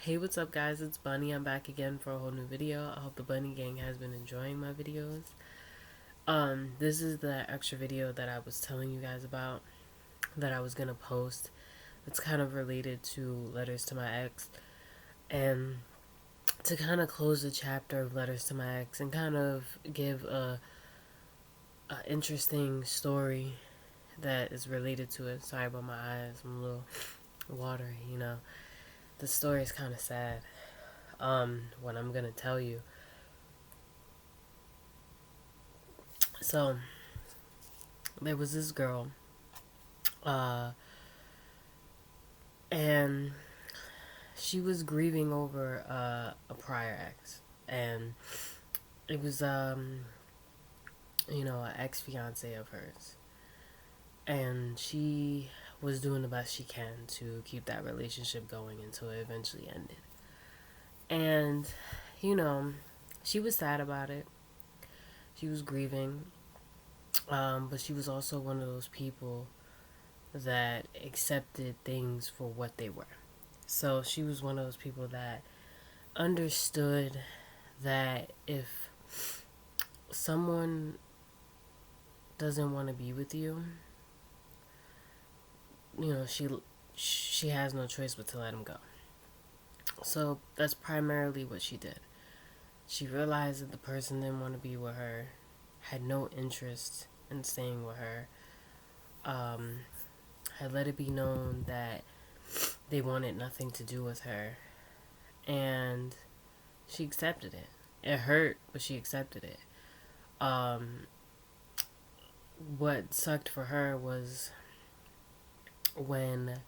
Hey, what's up, guys? It's Bunny. I'm back again for a whole new video. I hope the Bunny Gang has been enjoying my videos. This is the extra video that I was telling you guys about that I was gonna post. It's kind of related to Letters to My Ex, and to kind of close the chapter of Letters to My Ex and kind of give a interesting story that is related to it. Sorry about my eyes. I'm a little watery. The story is kind of sad. What I'm gonna tell you. So there was this girl, uh, and she was grieving over a prior ex, and it was an ex fiance of hers, and she was doing the best she can to keep that relationship going until it eventually ended. And you know, she was sad about it. She was grieving, but she was also one of those people that accepted things for what they were. So she was one of those people that understood that if someone doesn't want to be with you, she has no choice but to let him go. So that's primarily what she did. She realized that the person didn't want to be with her, had no interest in staying with her, um, had let it be known that they wanted nothing to do with her, and she accepted it. It hurt, but she accepted it. Um, what sucked for her was when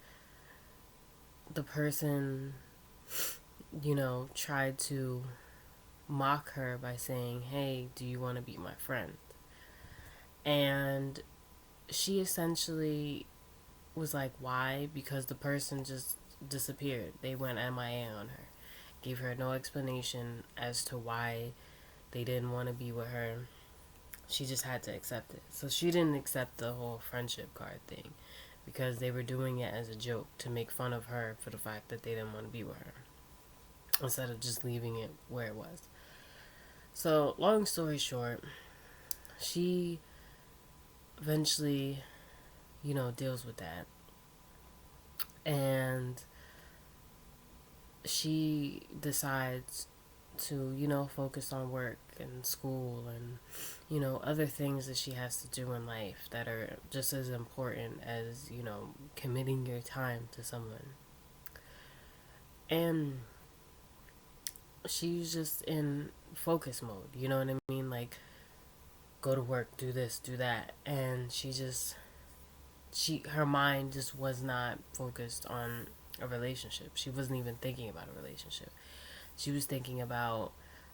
the person, tried to mock her by saying, "Hey, do you want to be my friend?" And she essentially was like, "Why?" Because the person just disappeared. They went MIA on her, gave her no explanation as to why they didn't want to be with her. She just had to accept it. So she didn't accept the whole friendship card thing because they were doing it as a joke to make fun of her for the fact that they didn't want to be with her instead of just leaving it where it was. So, long story short, she eventually, deals with that. And she decides to, focus on work and school and, other things that she has to do in life that are just as important as, committing your time to someone. And she's just in focus mode, you know what I mean? Like, go to work, do this, do that. And her mind just was not focused on a relationship. She wasn't even thinking about a relationship. She was thinking about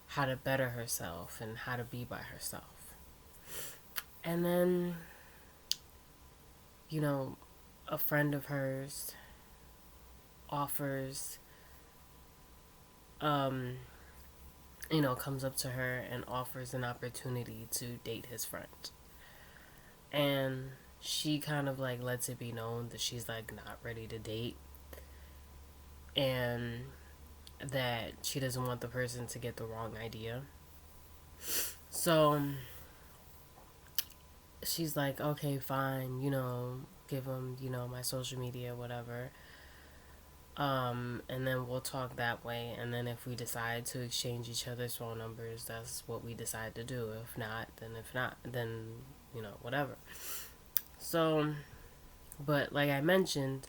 how to better herself and how to be by herself. And then, you know, a friend of hers offers, um, comes up to her and offers an opportunity to date his friend. And she kind of like lets it be known that she's like not ready to date and that she doesn't want the person to get the wrong idea. So she's like, okay, fine, give him, my social media, whatever. And then we'll talk that way. And then if we decide to exchange each other's phone numbers, that's what we decide to do. If not, then, whatever. So, but like I mentioned,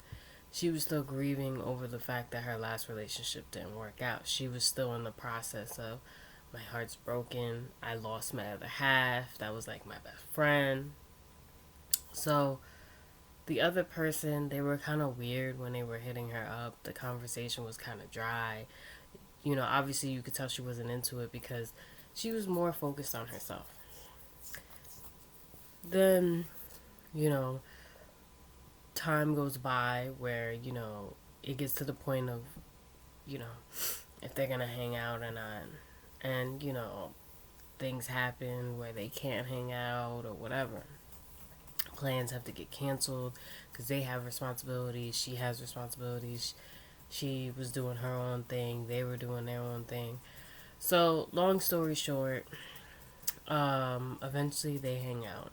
she was still grieving over the fact that her last relationship didn't work out. She was still in the process of, my heart's broken. I lost my other half. That was like my best friend. So the other person, they were kind of weird when they were hitting her up. The conversation was kind of dry. Obviously you could tell she wasn't into it because she was more focused on herself. Then, you know, time goes by where, it gets to the point of, you know, if they're going to hang out or not. And, things happen where they can't hang out or whatever. Plans have to get canceled because they have responsibilities. She has responsibilities. She was doing her own thing. They were doing their own thing. So, long story short, eventually they hang out.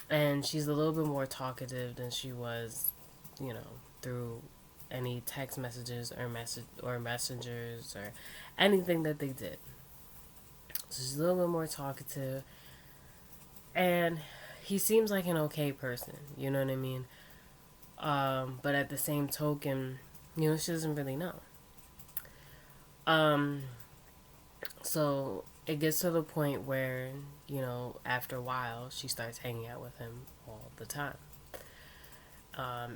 And she's a little bit more talkative than she was, through any text messages or messengers or anything that they did. So she's a little bit more talkative. And he seems like an okay person, you know what I mean? But at the same token, she doesn't really know. Um, so it gets to the point where, after a while, she starts hanging out with him all the time.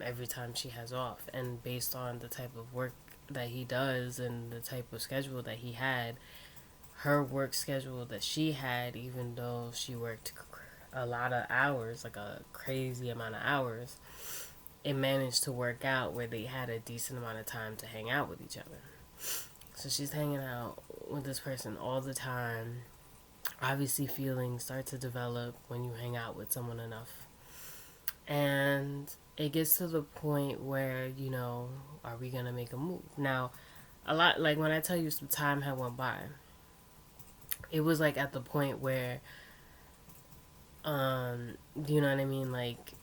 Every time she has off. And based on the type of work that he does and the type of schedule that he had, her work schedule that she had, even though she worked a lot of hours, like a crazy amount of hours, it managed to work out where they had a decent amount of time to hang out with each other. So she's hanging out with this person all the time. Obviously, feelings start to develop when you hang out with someone enough. And it gets to the point where, are we going to make a move? Now, a lot, like when I tell you some time had went by, it was like at the point where, you know what I mean? Like,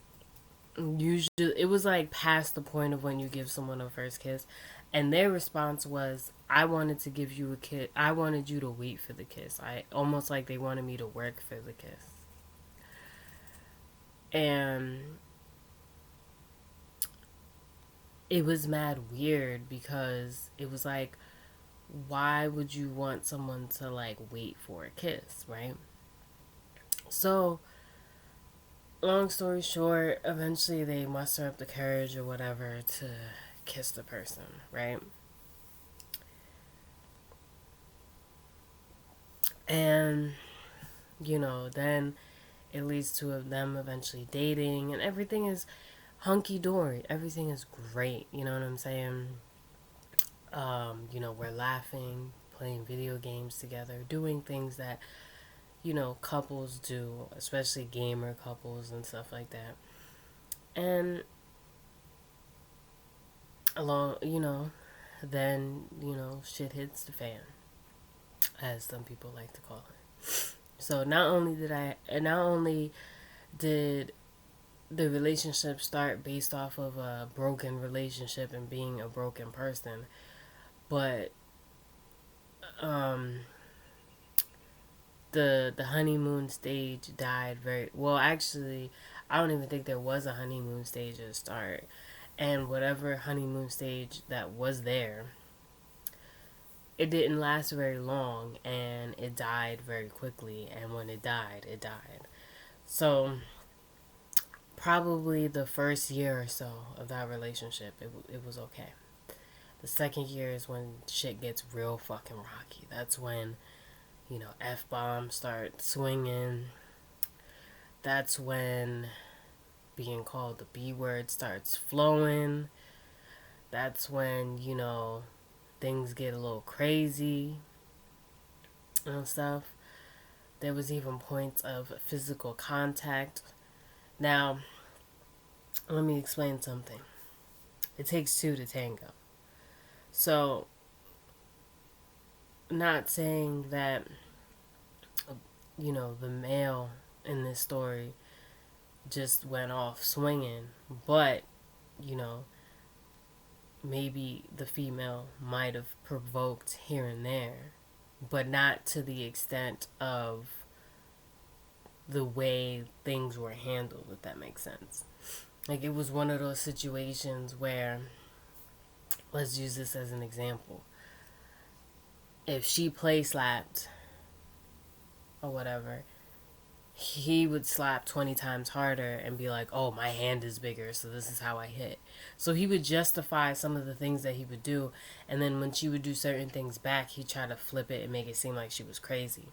usually, it was like past the point of when you give someone a first kiss. And their response was, I wanted to give you a kiss. I wanted you to wait for the kiss. I almost like they wanted me to work for the kiss. And it was mad weird because it was like, why would you want someone to like wait for a kiss, right? So, long story short, eventually they muster up the courage or whatever to kiss the person, right? And, then it leads to them eventually dating, and everything is hunky dory. Everything is great. You know what I'm saying? We're laughing, playing video games together, doing things that, couples do, especially gamer couples and stuff like that. And then, shit hits the fan, as some people like to call it. So not only did the relationship start based off of a broken relationship and being a broken person, but the honeymoon stage died very well. Actually, I don't even think there was a honeymoon stage at the start, and whatever honeymoon stage that was there, it didn't last very long, and it died very quickly. And when it died, it died. So probably the first year or so of that relationship, it was okay. The second year is when shit gets real fucking rocky. That's when, F-bombs start swinging. That's when being called the B word starts flowing. That's when, things get a little crazy and stuff. There was even points of physical contact. Now, let me explain something. It takes two to tango. So, not saying that, the male in this story just went off swinging, but, maybe the female might have provoked here and there, but not to the extent of the way things were handled, if that makes sense. Like, it was one of those situations where, let's use this as an example. If she play slapped or whatever, he would slap 20 times harder and be like, oh, my hand is bigger, so this is how I hit. So he would justify some of the things that he would do, and then when she would do certain things back, he'd try to flip it and make it seem like she was crazy.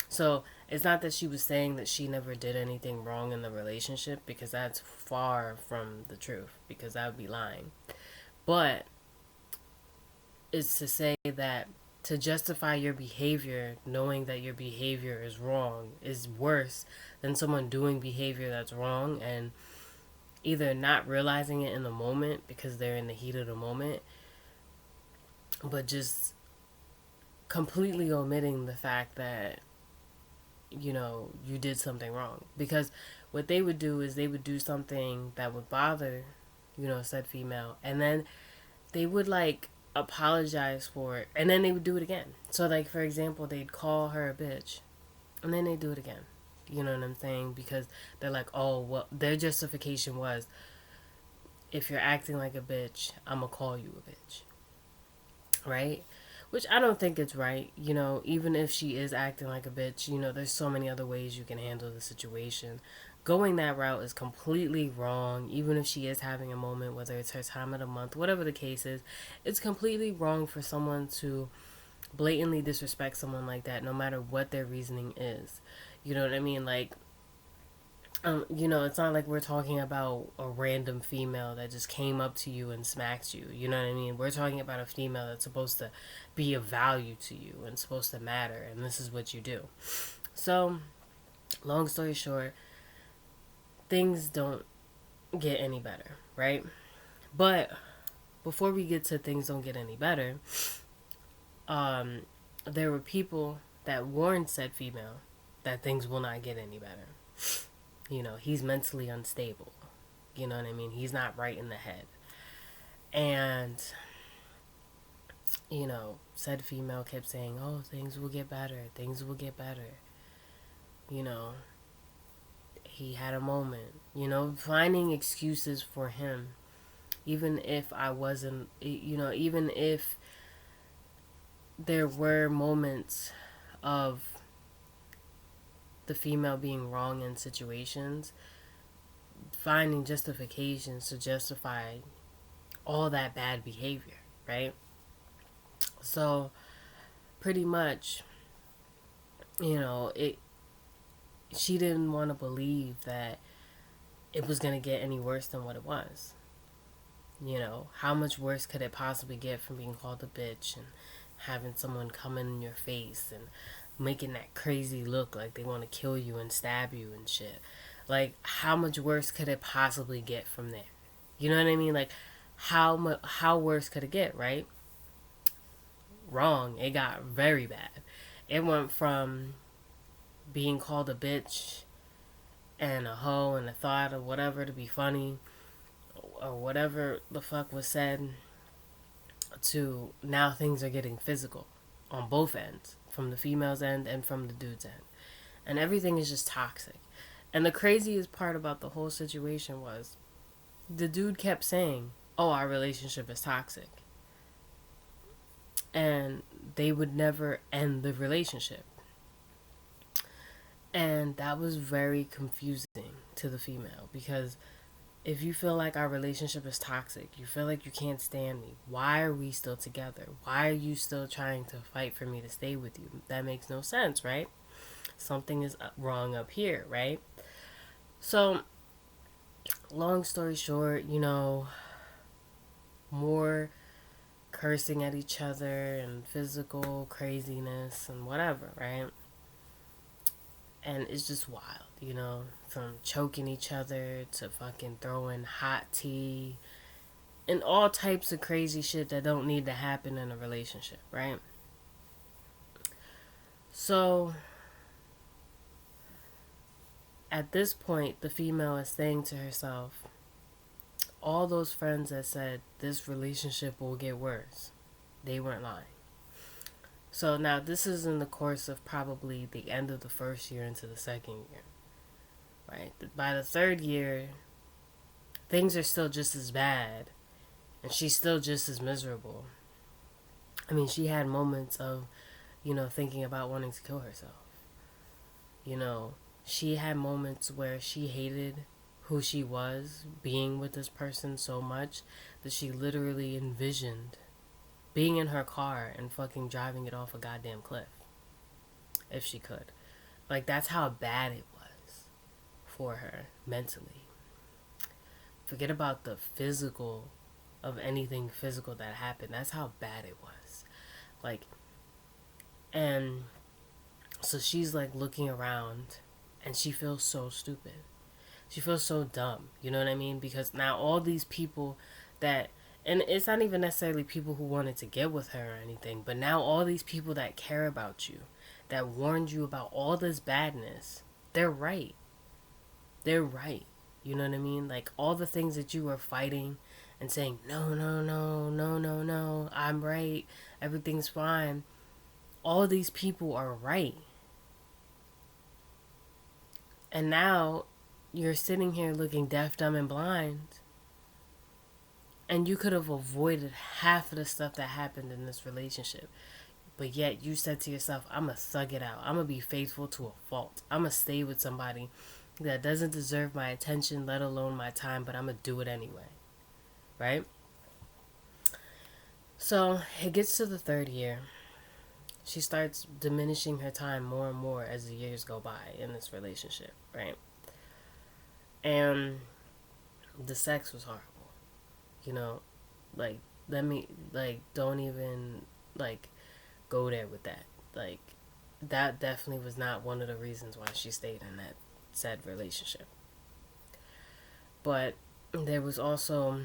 So it's not that she was saying that she never did anything wrong in the relationship, because that's far from the truth, because that would be lying. But it's to say that to justify your behavior, knowing that your behavior is wrong, is worse than someone doing behavior that's wrong and either not realizing it in the moment because they're in the heat of the moment, but just completely omitting the fact that, you know, you did something wrong. Because what they would do is they would do something that would bother, you know, said female, and then they would like apologize for it, and then they would do it again. So, like, for example, they'd call her a bitch, and then they do it again. You know what I'm saying? Because they're like, oh, well, their justification was, if you're acting like a bitch, I'm gonna call you a bitch. Right? Which I don't think it's right. You know, even if she is acting like a bitch, you know, there's so many other ways you can handle the situation. Going that route is completely wrong, even if she is having a moment, whether it's her time of the month, whatever the case is. It's completely wrong for someone to blatantly disrespect someone like that, no matter what their reasoning is. You know what I mean? Like, you know, it's not like we're talking about a random female that just came up to you and smacked you. You know what I mean? We're talking about a female that's supposed to be of value to you and supposed to matter, and this is what you do. So, long story short, things don't get any better, right? But before we get to things don't get any better, um, there were people that warned said female that things will not get any better. You know, he's mentally unstable. You know what I mean? He's not right in the head. And, you know, said female kept saying, oh, things will get better. Things will get better. You know, he had a moment. You know, finding excuses for him. Even if I wasn't, you know, even if there were moments of the female being wrong in situations, finding justifications to justify all that bad behavior, right? So, pretty much, you know, she didn't want to believe that it was going to get any worse than what it was. You know, how much worse could it possibly get from being called a bitch and having someone come in your face and making that crazy look like they want to kill you and stab you and shit? Like, how much worse could it possibly get from there? You know what I mean? Like, how worse could it get, right? Wrong. It got very bad. It went from being called a bitch and a hoe and a thought or whatever to be funny or whatever the fuck was said, to now things are getting physical on both ends, from the female's end and from the dude's end. And everything is just toxic. And the craziest part about the whole situation was the dude kept saying, oh, our relationship is toxic. And they would never end the relationship. And that was very confusing to the female, because if you feel like our relationship is toxic, you feel like you can't stand me, why are we still together? Why are you still trying to fight for me to stay with you? That makes no sense, right? Something is wrong up here, right? So, long story short, you know, more cursing at each other and physical craziness and whatever, right? And it's just wild, you know, from choking each other to fucking throwing hot tea and all types of crazy shit that don't need to happen in a relationship, right? So, at this point, the female is saying to herself, all those friends that said this relationship will get worse, they weren't lying. So now this is in the course of probably the end of the first year into the second year, right? By the third year, things are still just as bad, and she's still just as miserable. I mean, she had moments of, you know, thinking about wanting to kill herself. You know, she had moments where she hated who she was being with this person so much that she literally envisioned being in her car and fucking driving it off a goddamn cliff if she could. Like, that's how bad it was for her mentally. Forget about the physical of anything physical that happened. That's how bad it was. Like, and so she's like looking around and she feels so stupid. She feels so dumb. You know what I mean? Because now all these people that, And it's not even necessarily people who wanted to get with her or anything, but now all these people that care about you, that warned you about all this badness, they're right. They're right. You know what I mean? Like all the things that you were fighting and saying, no, no, no, no, no, no, I'm right, everything's fine. All these people are right. And now you're sitting here looking deaf, dumb, and blind. And you could have avoided half of the stuff that happened in this relationship. But yet you said to yourself, I'm going to thug it out. I'm going to be faithful to a fault. I'm going to stay with somebody that doesn't deserve my attention, let alone my time, but I'm going to do it anyway. Right? So it gets to the third year. She starts diminishing her time more and more as the years go by in this relationship. Right? And the sex was horrible. You know, like, let me, like, don't even, like, go there with that. Like, that definitely was not one of the reasons why she stayed in that said relationship. But there was also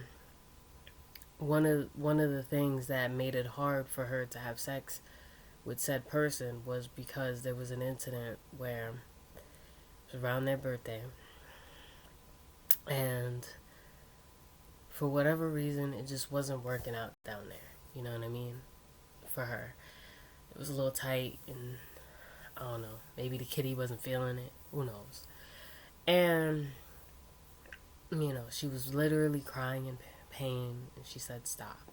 one of the things that made it hard for her to have sex with said person was because there was an incident where it was around their birthday, and for whatever reason it just wasn't working out down there. You know what I mean? For her, it was a little tight, and I don't know, maybe the kitty wasn't feeling it, who knows. And you know, she was literally crying in pain, and she said stop,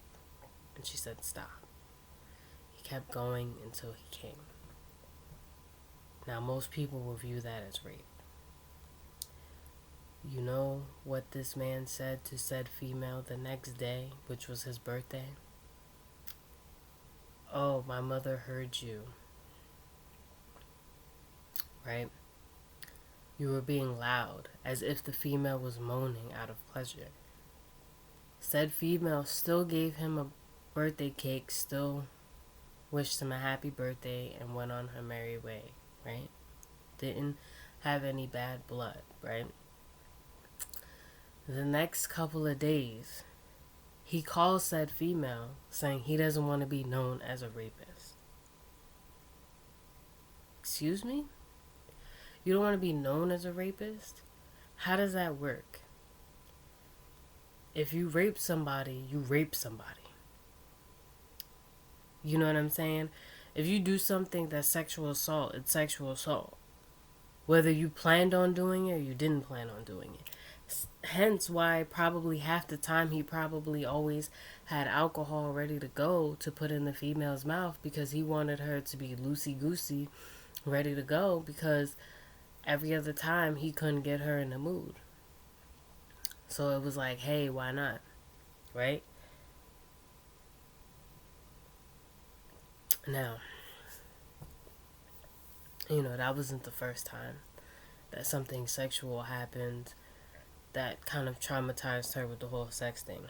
and she said stop. He kept going until he came. Now most people will view that as rape. You know what this man said to said female the next day, which was his birthday? Oh, my mother heard you. Right? You were being loud, as if the female was moaning out of pleasure. Said female still gave him a birthday cake, still wished him a happy birthday, and went on her merry way, right? Didn't have any bad blood, right? The next couple of days, he calls said female saying he doesn't want to be known as a rapist. Excuse me? You don't want to be known as a rapist? How does that work? If you rape somebody, you rape somebody. You know what I'm saying? If you do something that's sexual assault, it's sexual assault. Whether you planned on doing it or you didn't plan on doing it. Hence why probably half the time he probably always had alcohol ready to go to put in the female's mouth, because he wanted her to be loosey-goosey, ready to go, because every other time he couldn't get her in the mood. So it was like, hey, why not? Right? Now, you know, that wasn't the first time that something sexual happened that kind of traumatized her with the whole sex thing.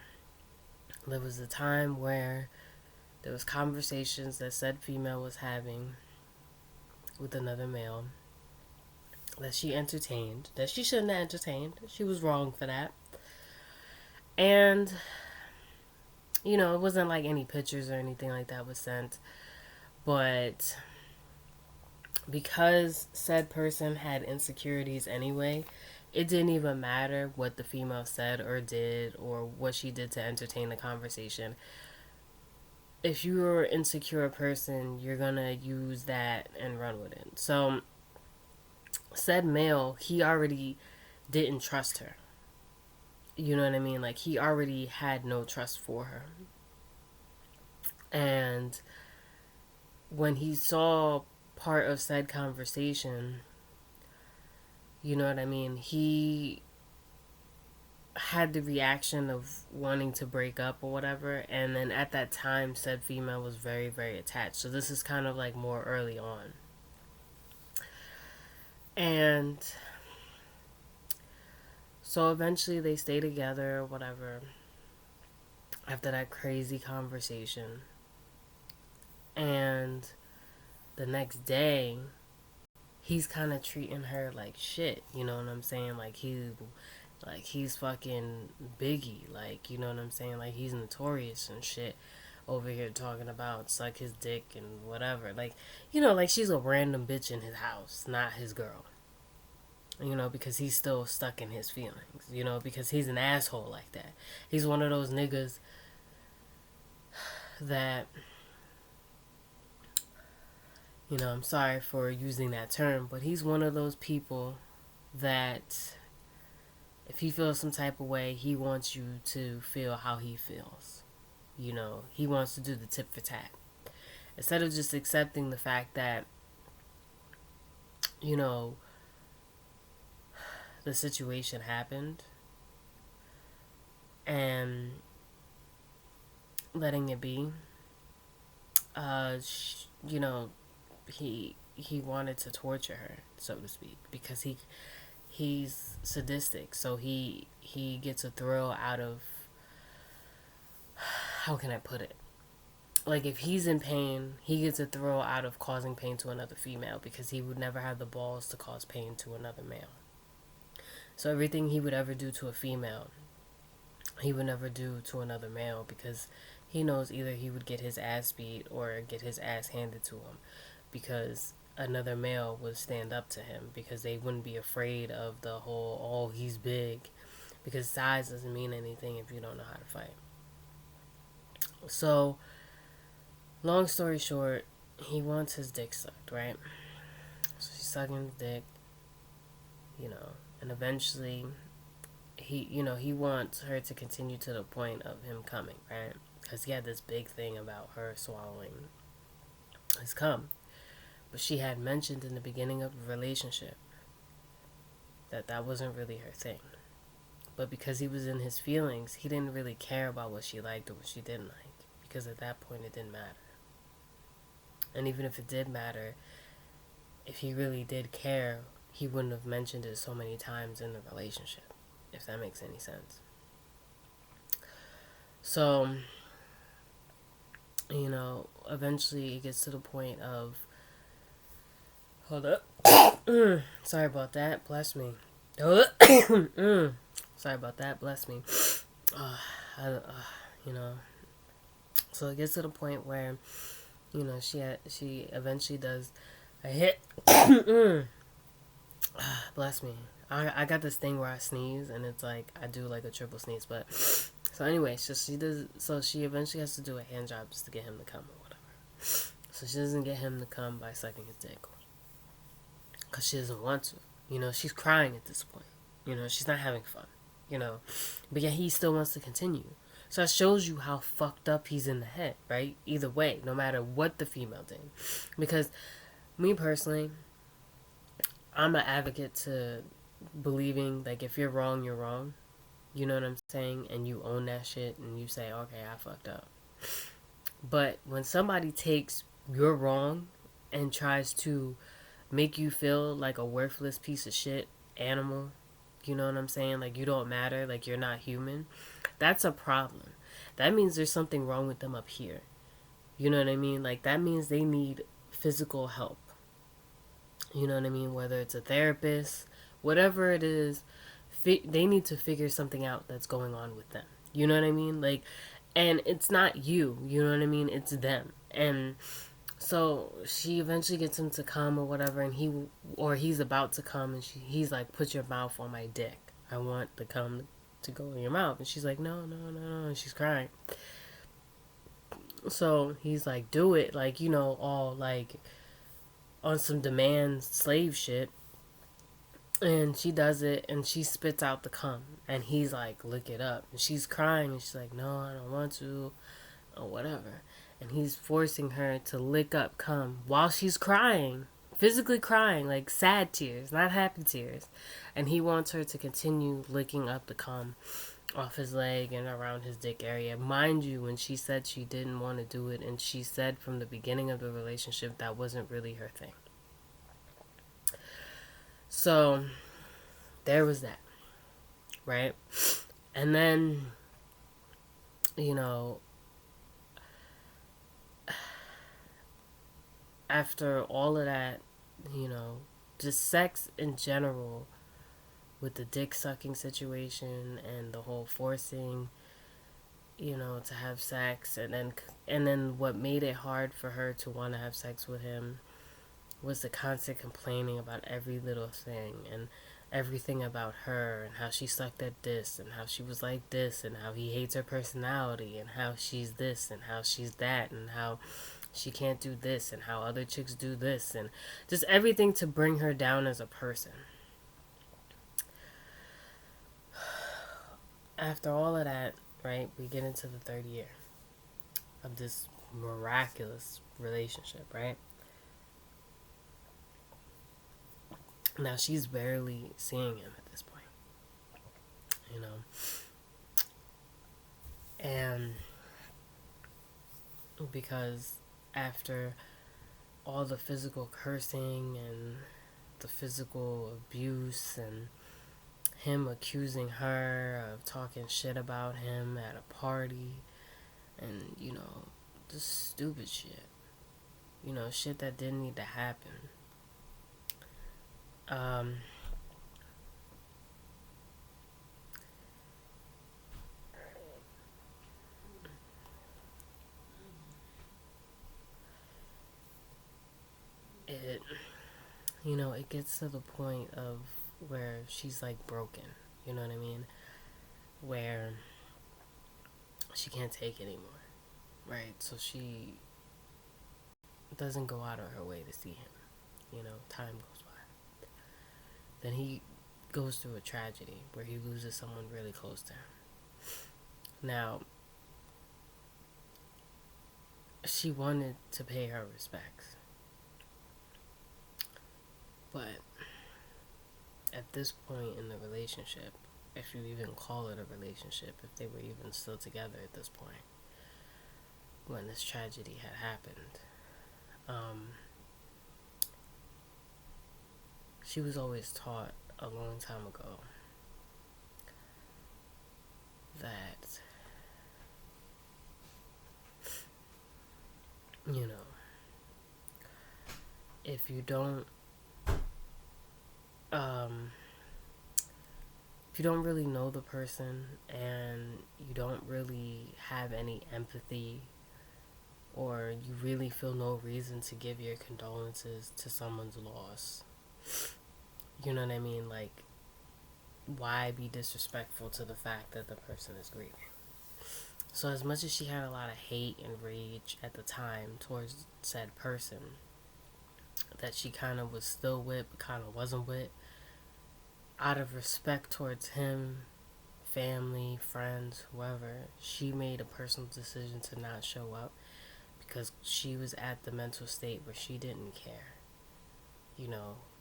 There was a time where there was conversations that said female was having with another male that she entertained, that she shouldn't have entertained. She was wrong for that. And, you know, it wasn't like any pictures or anything like that was sent. But because said person had insecurities anyway, it didn't even matter what the female said or did or what she did to entertain the conversation. If you're an insecure person, you're gonna use that and run with it. So, said male, he already didn't trust her. You know what I mean? Like, he already had no trust for her. And when he saw part of said conversation, you know what I mean, he had the reaction of wanting to break up or whatever. And then at that time, said female was very, very attached. So this is kind of like more early on. And so eventually they stay together or whatever after that crazy conversation. And the next day, he's kind of treating her like shit. You know what I'm saying? Like, he Like, he's fucking Biggie. Like, you know what I'm saying? Like, he's notorious and shit. Over here talking about suck his dick and whatever. Like, you know, like she's a random bitch in his house, not his girl. You know, because he's still stuck in his feelings. You know, because he's an asshole like that. He's one of those niggas that, you know, I'm sorry for using that term, but he's one of those people that if he feels some type of way, he wants you to feel how he feels. You know, he wants to do the tit for tat. Instead of just accepting the fact that, you know, the situation happened and letting it be, you know, he wanted to torture her, so to speak, because he's sadistic, so he gets a thrill out of, how can I put it? Like, if he's in pain, he gets a thrill out of causing pain to another female because he would never have the balls to cause pain to another male. So everything he would ever do to a female, he would never do to another male because he knows either he would get his ass beat or get his ass handed to him because another male would stand up to him because they wouldn't be afraid of the whole, oh, he's big, because size doesn't mean anything if you don't know how to fight. So, long story short, he wants his dick sucked, right? So she's sucking his dick, you know, and eventually he wants her to continue to the point of him coming, right? Because he had this big thing about her swallowing his cum. But she had mentioned in the beginning of the relationship that that wasn't really her thing. But because he was in his feelings, he didn't really care about what she liked or what she didn't like. Because at that point, it didn't matter. And even if it did matter, if he really did care, he wouldn't have mentioned it so many times in the relationship. If that makes any sense. So, you know, eventually it gets to the point of, hold up. Sorry about that. Bless me. Sorry about that. Bless me. You know. So it gets to the point where, you know, she eventually does a hit. Bless me. I got this thing where I sneeze and it's like I do like a triple sneeze, but so anyway, so she eventually has to do a hand job just to get him to come or whatever. So she doesn't get him to come by sucking his dick because she doesn't want to. You know, she's crying at this point. You know, she's not having fun. You know, but yet he still wants to continue. So that shows you how fucked up he's in the head, right? Either way, no matter what the female did. Because me personally, I'm an advocate to believing, like, if you're wrong, you're wrong. You know what I'm saying? And you own that shit and you say, okay, I fucked up. But when somebody takes you're wrong and tries to make you feel like a worthless piece of shit animal, you know what I'm saying? Like, you don't matter, like you're not human. That's a problem. That means there's something wrong with them up here. You know what I mean? Like, that means they need physical help. You know what I mean? Whether it's a therapist, whatever it is, they need to figure something out that's going on with them. You know what I mean? Like, and it's not you. You know what I mean? It's them. And so she eventually gets him to come or whatever, and he's about to come, and he's like, "Put your mouth on my dick. I want the cum to go in your mouth." And she's like, "No, no, no, no," and she's crying. So he's like, "Do it," like, you know, all like on some demand slave shit. And she does it, and she spits out the cum, and he's like, "Lick it up," and she's crying, and she's like, "No, I don't want to," or whatever. And he's forcing her to lick up cum while she's crying, physically crying, like sad tears, not happy tears. And he wants her to continue licking up the cum off his leg and around his dick area. Mind you, when she said she didn't want to do it, and she said from the beginning of the relationship that wasn't really her thing. So there was that, right? And then, you know, after all of that, you know, just sex in general with the dick sucking situation and the whole forcing, to have sex, and then what made it hard for her to want to have sex with him was the constant complaining about every little thing and everything about her and how she sucked at this and how she was like this and how he hates her personality and how she's this and how she's that and how she can't do this and how other chicks do this and just everything to bring her down as a person. After all of that, right, we get into the third year of this miraculous relationship, right? Now she's barely seeing him at this point, and because after all the physical cursing and the physical abuse and him accusing her of talking shit about him at a party and, just stupid shit. Shit that didn't need to happen. It gets to the point of where she's like broken, you know what I mean? Where she can't take anymore, right? So she doesn't go out of her way to see him, time goes by. Then he goes through a tragedy where he loses someone really close to him. Now, she wanted to pay her respects. But at this point in the relationship, if you even call it a relationship, if they were even still together at this point, when this tragedy had happened, she was always taught a long time ago that, if you don't really know the person and you don't really have any empathy or you really feel no reason to give your condolences to someone's loss, you know what I mean? Like, why be disrespectful to the fact that the person is grieving? So as much as she had a lot of hate and rage at the time towards said person that she kind of was still with but kind of wasn't with, out of respect towards him, family, friends, whoever, she made a personal decision to not show up because she was at the mental state where she didn't care.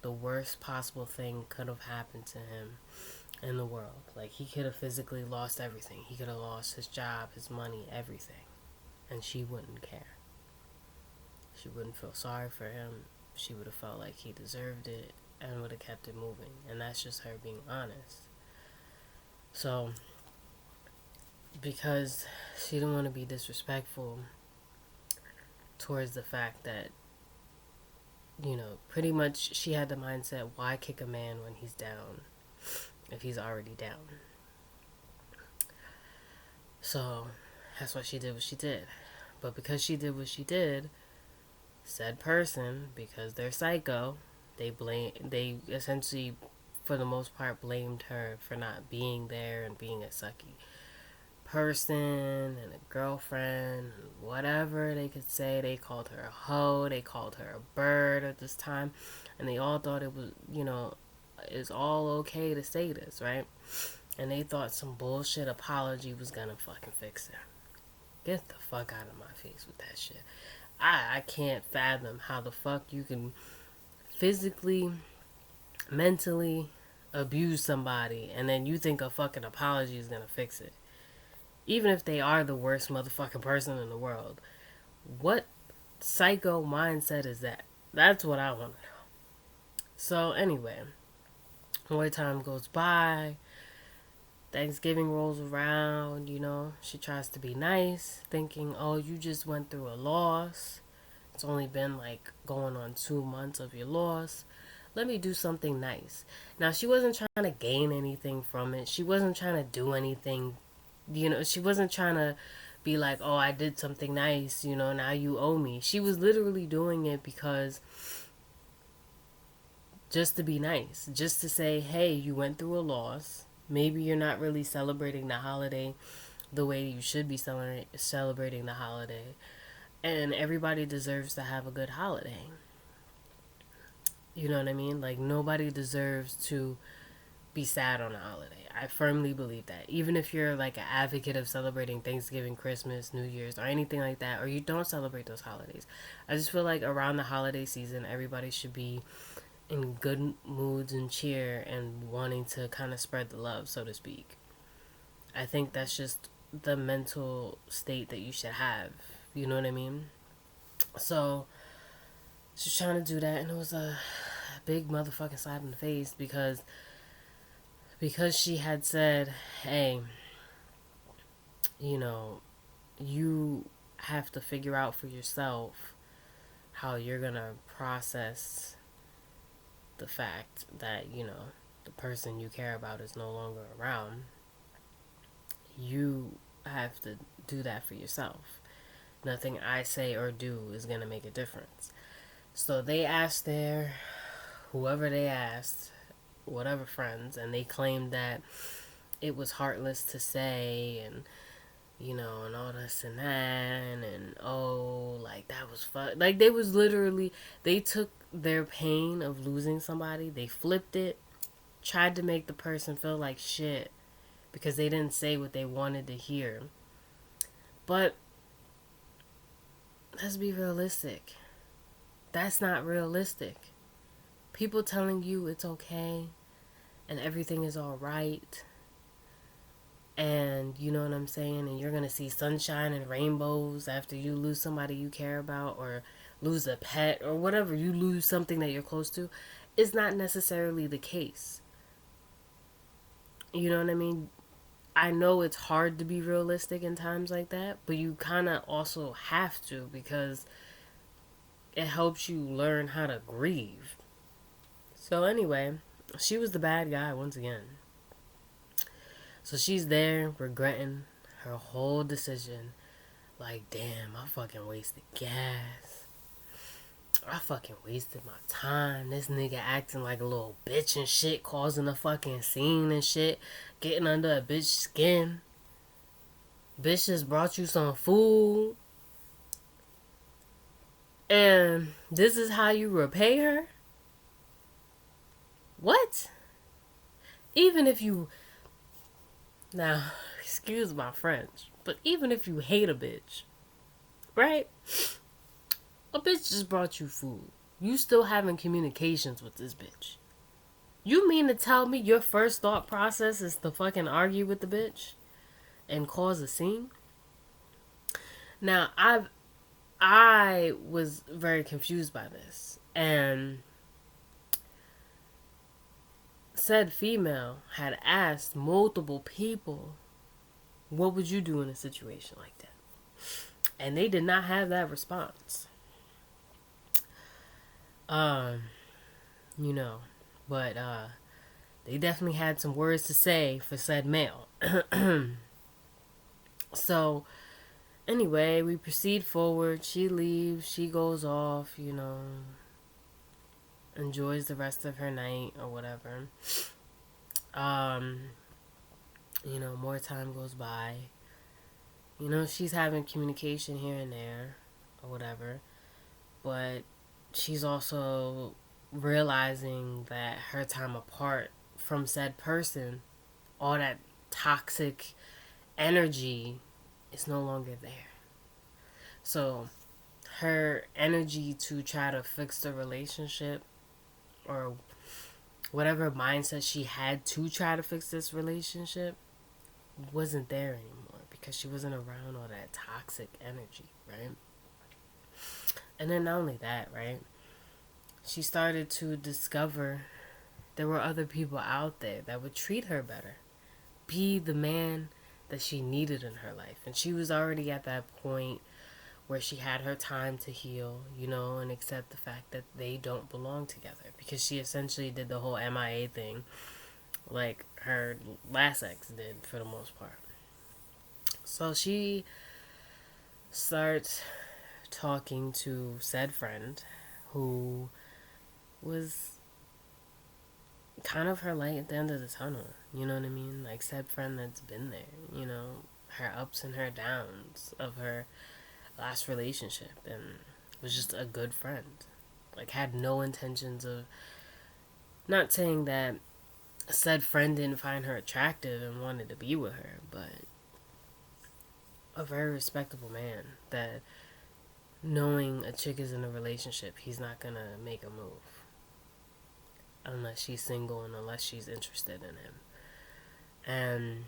The worst possible thing could have happened to him in the world. Like, he could have physically lost everything. He could have lost his job, his money, everything. And she wouldn't care. She wouldn't feel sorry for him. She would have felt like he deserved it and would have kept it moving. And that's just her being honest. So, because she didn't want to be disrespectful towards the fact that, pretty much she had the mindset, why kick a man when he's down if he's already down? So, that's why she did what she did. But because she did what she did, said person, because they're psycho, they essentially, for the most part, blamed her for not being there and being a sucky person and a girlfriend, whatever they could say. They called her a hoe, they called her a bird at this time, and they all thought it was, it's all okay to say this, right? And they thought some bullshit apology was gonna fucking fix it. Get the fuck out of my face with that shit. I can't fathom how the fuck you can physically, mentally abuse somebody and then you think a fucking apology is gonna fix it. Even if they are the worst motherfucking person in the world. What psycho mindset is that? That's what I want to know. So anyway, more time goes by. Thanksgiving rolls around, she tries to be nice, thinking, oh, you just went through a loss. It's only been like going on 2 months of your loss. let me do something nice. Now, she wasn't trying to gain anything from it. She wasn't trying to do anything, she wasn't trying to be like, oh, I did something nice, now you owe me. She was literally doing it because just to be nice, just to say, hey, you went through a loss. Maybe you're not really celebrating the holiday the way you should be celebrating the holiday. And everybody deserves to have a good holiday. You know what I mean? Like, nobody deserves to be sad on a holiday. I firmly believe that. Even if you're like an advocate of celebrating Thanksgiving, Christmas, New Year's, or anything like that, or you don't celebrate those holidays, I just feel like around the holiday season, everybody should be in good moods and cheer and wanting to kind of spread the love, so to speak. I think that's just the mental state that you should have. You know what I mean? So, she's trying to do that, and it was a big motherfucking slap in the face because she had said, hey, you have to figure out for yourself how you're gonna process the fact that, the person you care about is no longer around. You have to do that for yourself. Nothing I say or do is gonna make a difference. So they asked whoever they asked, whatever friends, and they claimed that it was heartless to say, and and all this and that, and oh, like that was fun. Like they was literally, they took their pain of losing somebody, they flipped it, tried to make the person feel like shit because they didn't say what they wanted to hear. But let's be realistic. That's not realistic. People telling you it's okay and everything is all right, and you know what I'm saying, and you're gonna see sunshine and rainbows after you lose somebody you care about, or lose a pet, or whatever, you lose something that you're close to, is not necessarily the case. You know what I mean? I know it's hard to be realistic in times like that, but you kind of also have to, because it helps you learn how to grieve. So anyway, she was the bad guy once again. So she's there regretting her whole decision. Like, damn, I fucking wasted gas. I fucking wasted my time. This nigga acting like a little bitch and shit, causing a fucking scene and shit, getting under a bitch's skin. Bitch just brought you some food. And this is how you repay her? What? Even if you... Now, excuse my French, but even if you hate a bitch, right? A bitch just brought you food. You still having communications with this bitch. You mean to tell me your first thought process is to fucking argue with the bitch and cause a scene? Now, I was very confused by this, and said female had asked multiple people, what would you do in a situation like that? And they did not have that response. But they definitely had some words to say for said male. So anyway, we proceed forward. She leaves, she goes off, enjoys the rest of her night or whatever. More time goes by. She's having communication here and there or whatever, but she's also realizing that her time apart from said person, all that toxic energy is no longer there. So her energy to try to fix the relationship, or whatever mindset she had to try to fix this relationship, wasn't there anymore because she wasn't around all that toxic energy, right? And then not only that, right? She started to discover there were other people out there that would treat her better, be the man that she needed in her life. And she was already at that point where she had her time to heal, and accept the fact that they don't belong together, because she essentially did the whole MIA thing like her last ex did for the most part. So she starts talking to said friend who was kind of her light at the end of the tunnel. You know what I mean? Like, said friend that's been there, her ups and her downs of her last relationship, and was just a good friend. Like, had no intentions of, not saying that said friend didn't find her attractive and wanted to be with her, but a very respectable man that, knowing a chick is in a relationship, he's not gonna make a move unless she's single and unless she's interested in him. And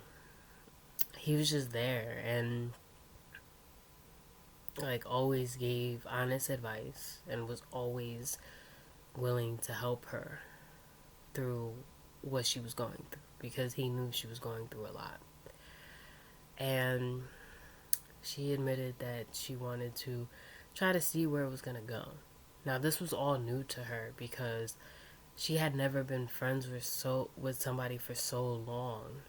he was just there and like always gave honest advice and was always willing to help her through what she was going through, because he knew she was going through a lot. And she admitted that she wanted to try to see where it was going to go. Now, this was all new to her because she had never been friends with somebody for so long,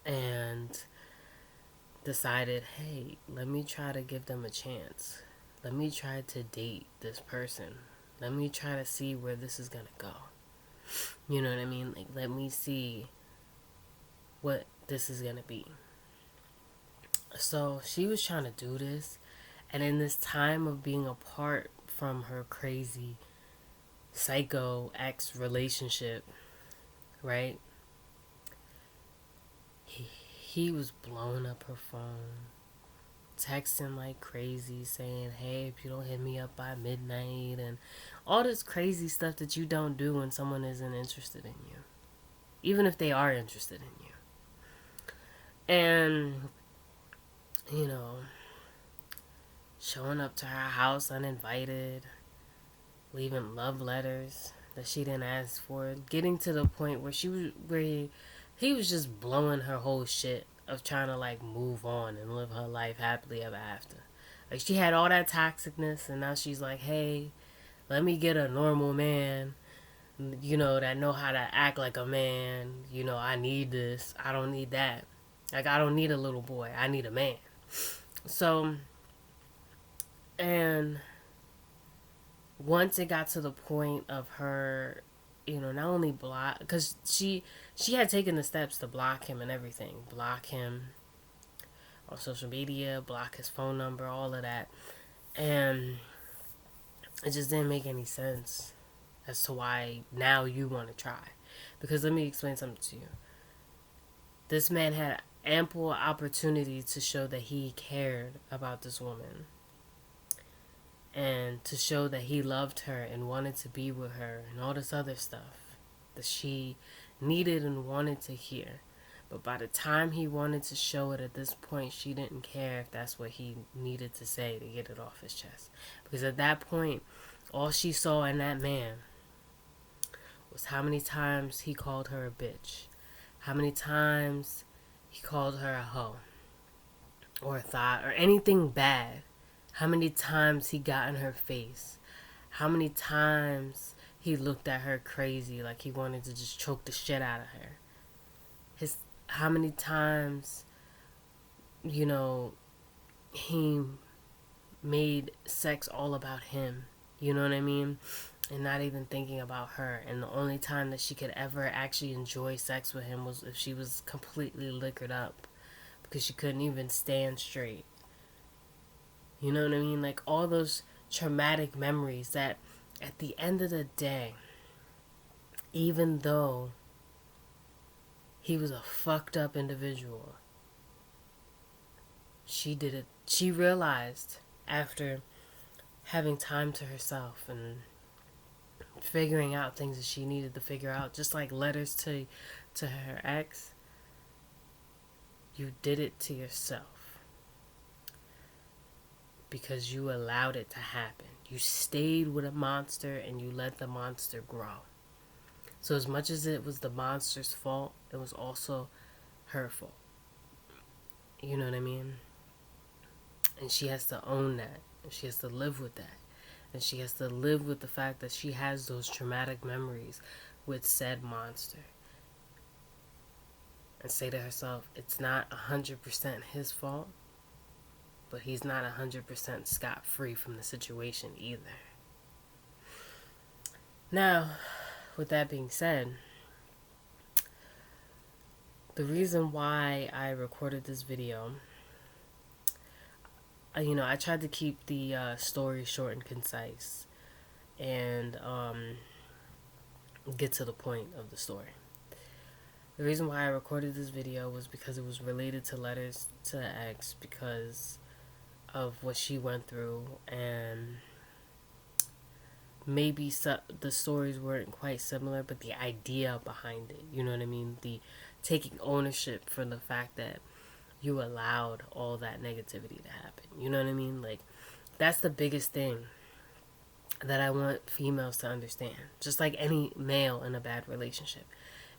and decided, hey, let me try to give them a chance. Let me try to date this person. Let me try to see where this is going to go. You know what I mean? Like, let me see what this is going to be. So she was trying to do this, and in this time of being apart from her crazy psycho ex relationship, right? He was blowing up her phone, texting like crazy, saying, hey, if you don't hit me up by midnight, and all this crazy stuff that you don't do when someone isn't interested in you, even if they are interested in you. And, showing up to her house uninvited, leaving love letters that she didn't ask for, getting to the point where he was just blowing her whole shit of trying to like move on and live her life happily ever after. Like, she had all that toxicness, and now she's like, hey, let me get a normal man, that know how to act like a man. I need this. I don't need that. Like, I don't need a little boy. I need a man. So, and once it got to the point of her, not only block, because she had taken the steps to block him and everything. Block him on social media, block his phone number, all of that. And it just didn't make any sense as to why now you want to try. Because let me explain something to you. This man had ample opportunity to show that he cared about this woman, and to show that he loved her and wanted to be with her and all this other stuff that she needed and wanted to hear. But by the time he wanted to show it at this point, she didn't care if that's what he needed to say to get it off his chest. Because at that point, all she saw in that man was how many times he called her a bitch, how many times he called her a hoe or a thought or anything bad, how many times he got in her face, how many times he looked at her crazy like he wanted to just choke the shit out of her. How many times, he made sex all about him, you know what I mean? And not even thinking about her. And the only time that she could ever actually enjoy sex with him was if she was completely liquored up, because she couldn't even stand straight. You know what I mean? Like, all those traumatic memories that at the end of the day, even though he was a fucked up individual, she did it. She realized after having time to herself and figuring out things that she needed to figure out, just like letters to her ex, you did it to yourself because you allowed it to happen. You stayed with a monster and you let the monster grow. So as much as it was the monster's fault, it was also her fault. You know what I mean? And she has to own that. And she has to live with that. And she has to live with the fact that she has those traumatic memories with said monster. And say to herself, it's not 100% his fault, but he's not 100% scot-free from the situation either. Now, with that being said, the reason why I recorded this video, I tried to keep the story short and concise and get to the point of the story. The reason why I recorded this video was because it was related to letters to ex, because of what she went through, and maybe the stories weren't quite similar, but the idea behind it, you know what I mean? The taking ownership for the fact that you allowed all that negativity to happen, you know what I mean? Like, that's the biggest thing that I want females to understand. Just like any male in a bad relationship.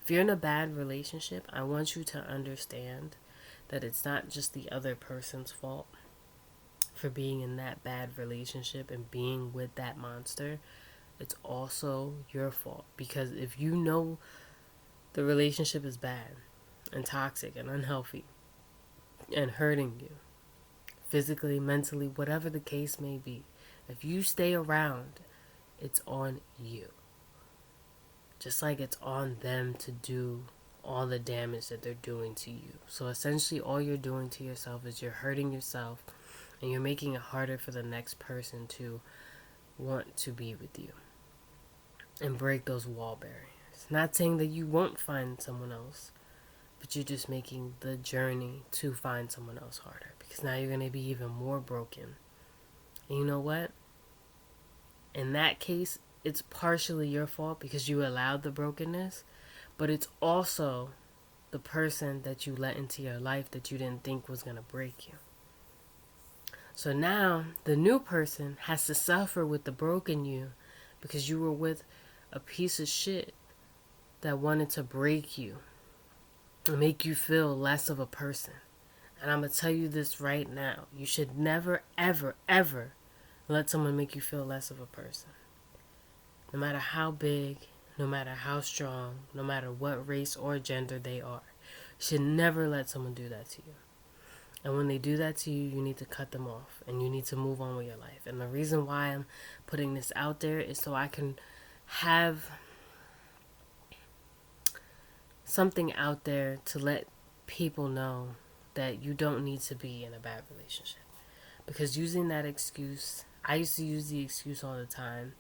If you're in a bad relationship, I want you to understand that it's not just the other person's fault for being in that bad relationship and being with that monster. It's also your fault. Because if you know the relationship is bad and toxic and unhealthy and hurting you physically, mentally, whatever the case may be, if you stay around, it's on you. Just like it's on them to do all the damage that they're doing to you. So essentially all you're doing to yourself is you're hurting yourself, and you're making it harder for the next person to want to be with you and break those wall barriers. Not saying that you won't find someone else, but you're just making the journey to find someone else harder, because now you're going to be even more broken. And you know what? In that case, it's partially your fault because you allowed the brokenness, but it's also the person that you let into your life that you didn't think was going to break you. So now the new person has to suffer with the broken you because you were with a piece of shit that wanted to break you and make you feel less of a person. And I'm going to tell you this right now. You should never, ever, ever let someone make you feel less of a person. No matter how big, no matter how strong, no matter what race or gender they are. You should never let someone do that to you. And when they do that to you, you need to cut them off. And you need to move on with your life. And the reason why I'm putting this out there is so I can have something out there to let people know that you don't need to be in a bad relationship. Because using that excuse, I used to use the excuse all the time,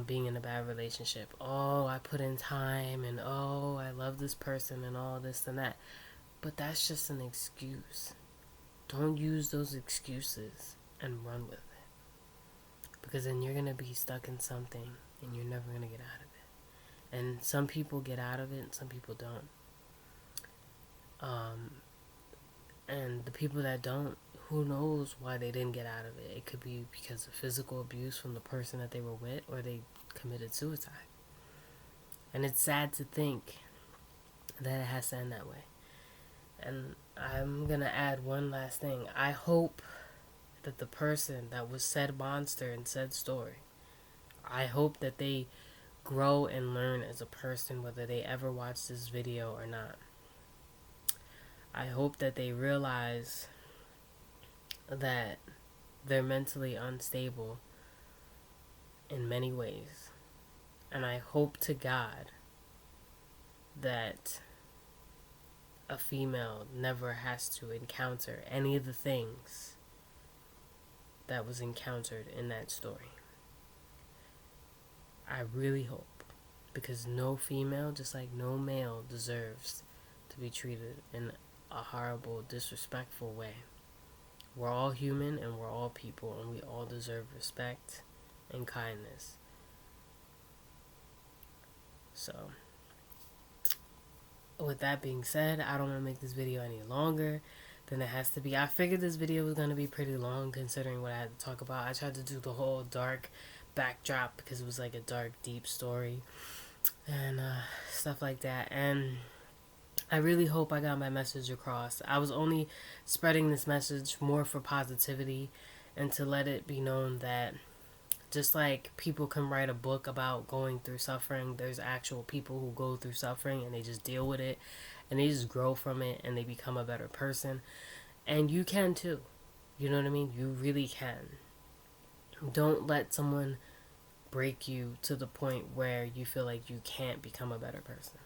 being in a bad relationship. Oh, I put in time, and oh, I love this person, and all this and that. But that's just an excuse. Don't use those excuses and run with it. Because then you're going to be stuck in something, and you're never going to get out of it. And some people get out of it, and some people don't. And the people that don't, who knows why they didn't get out of it. It could be because of physical abuse from the person that they were with, or they committed suicide. And it's sad to think that it has to end that way. And I'm going to add one last thing. I hope that the person that was said monster in said story, I hope that they grow and learn as a person, whether they ever watch this video or not. I hope that they realize that they're mentally unstable in many ways. And I hope to God that a female never has to encounter any of the things that was encountered in that story. I really hope. Because no female, just like no male, deserves to be treated in a horrible, disrespectful way. We're all human and we're all people, and we all deserve respect and kindness. So, with that being said, I don't want to make this video any longer than it has to be. I figured this video was going to be pretty long considering what I had to talk about. I tried to do the whole dark backdrop because it was like a dark, deep story and stuff like that. And I really hope I got my message across. I was only spreading this message more for positivity and to let it be known that just like people can write a book about going through suffering, there's actual people who go through suffering and they just deal with it and they just grow from it and they become a better person. And you can too. You know what I mean? You really can. Don't let someone break you to the point where you feel like you can't become a better person.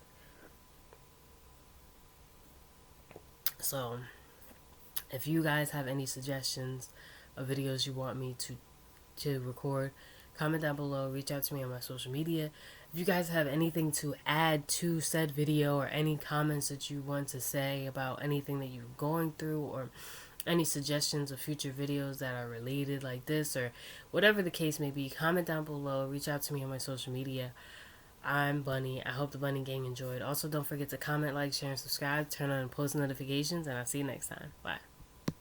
So, if you guys have any suggestions of videos you want me to record, comment down below, reach out to me on my social media. If you guys have anything to add to said video or any comments that you want to say about anything that you're going through or any suggestions of future videos that are related like this or whatever the case may be, comment down below, reach out to me on my social media. I'm Bunny. I hope the Bunny gang enjoyed. Also, don't forget to comment, like, share, and subscribe. Turn on post notifications, and I'll see you next time. Bye.